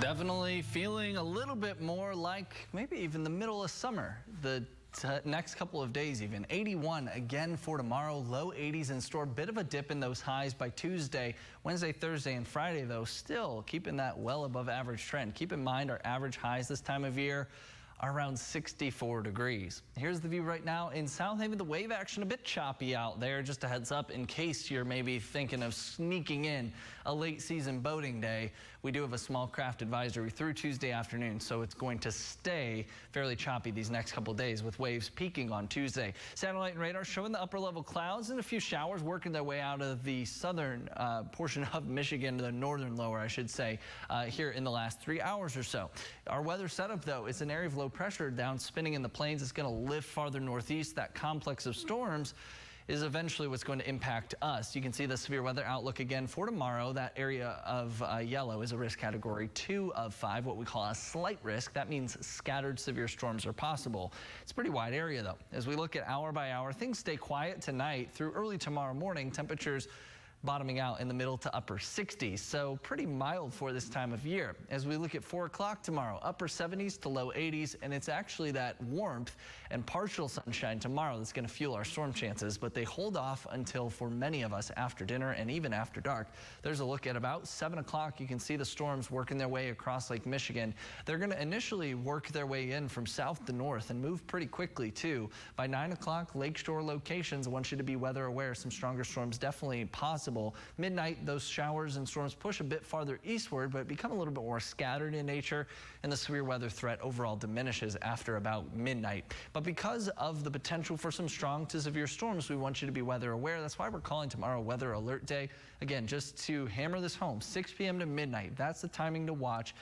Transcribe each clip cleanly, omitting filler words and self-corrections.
Definitely feeling a little bit more like maybe even the middle of summer. The next couple of days even. 81 again for tomorrow, low 80s in store. Bit of a dip in those highs by Tuesday. Wednesday, Thursday, and Friday, though, still keeping that well above average trend. Keep in mind our average highs this time of year are around 64 degrees. Here's the view right now in South Haven. The wave action a bit choppy out there. Just a heads up in case you're maybe thinking of sneaking in a late season boating day. We do have a small craft advisory through Tuesday afternoon, so it's going to stay fairly choppy these next couple days with waves peaking on Tuesday. Satellite and radar showing the upper level clouds and a few showers working their way out of the southern portion of Michigan, the northern lower, I should say, here in the last 3 hours or so. Our weather setup, though, is an area of low pressure down spinning in the plains. It's going to lift farther northeast. That complex of storms is eventually what's going to impact us. You can see the severe weather outlook again for tomorrow. That area of yellow is a risk category 2 of 5, what we call a slight risk. That means scattered severe storms are possible. It's a pretty wide area, though. As we look at hour by hour, things stay quiet tonight through early tomorrow morning. Temperatures bottoming out in the middle to upper 60s, so pretty mild for this time of year. As we look at 4 o'clock tomorrow, upper 70s to low 80s, and it's actually that warmth and partial sunshine tomorrow that's going to fuel our storm chances, but they hold off until, for many of us, after dinner and even after dark. There's a look at about 7 o'clock. You can see the storms working their way across Lake Michigan. They're going to initially work their way in from south to north and move pretty quickly, too. By 9 o'clock, lakeshore locations, I want you to be weather aware. Some stronger storms definitely possible. Midnight, those showers and storms push a bit farther eastward, but become a little bit more scattered in nature, and the severe weather threat overall diminishes after about midnight. But because of the potential for some strong to severe storms, we want you to be weather aware. That's why we're calling tomorrow Weather Alert Day. Again, just to hammer this home, 6 p.m. to midnight, that's the timing to watch.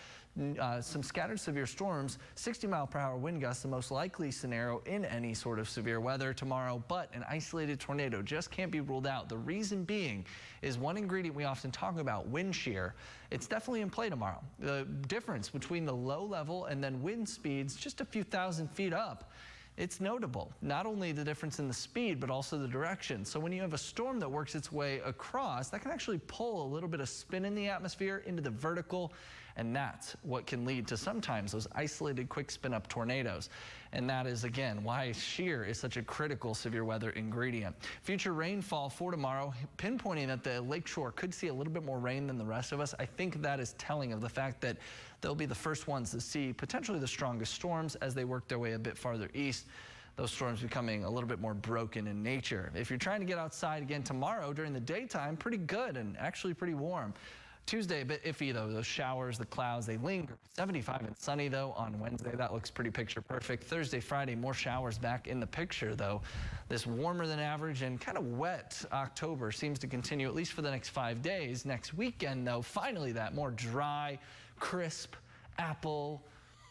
Some scattered severe storms, 60-mile-per-hour wind gusts, the most likely scenario in any sort of severe weather tomorrow, but an isolated tornado just can't be ruled out. The reason being is one ingredient we often talk about, wind shear. It's definitely in play tomorrow. The difference between the low level and then wind speeds just a few thousand feet up, it's notable. Not only the difference in the speed, but also the direction. So when you have a storm that works its way across, that can actually pull a little bit of spin in the atmosphere into the vertical, and that's what can lead to sometimes those isolated quick spin up tornadoes. And that is, again, why shear is such a critical severe weather ingredient. Future rainfall for tomorrow, pinpointing that the lakeshore could see a little bit more rain than the rest of us. I think that is telling of the fact that they'll be the first ones to see potentially the strongest storms as they work their way a bit farther east. Those storms becoming a little bit more broken in nature. If you're trying to get outside again tomorrow during the daytime, pretty good and actually pretty warm. Tuesday, a bit iffy, though. Those showers, the clouds, they linger. 75 and sunny, though, on Wednesday. That looks pretty picture perfect. Thursday, Friday, more showers back in the picture, though. This warmer than average and kind of wet October seems to continue at least for the next 5 days. Next weekend, though, finally that more dry, crisp, apple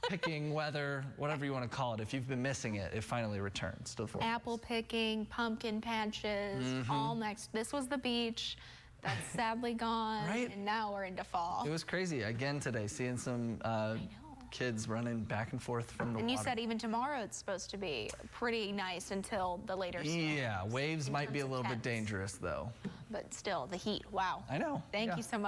picking weather, whatever you want to call it. If you've been missing it, it finally returns to the forecast. Apple picking, pumpkin patches, all next. This was the beach. That's sadly gone, right? And now we're into fall. It was crazy again today, seeing some kids running back and forth from the water. And you said even tomorrow it's supposed to be pretty nice until the later storms. Yeah, waves might be a little bit dangerous, though. But still, the heat, wow. I know. Thank you so much.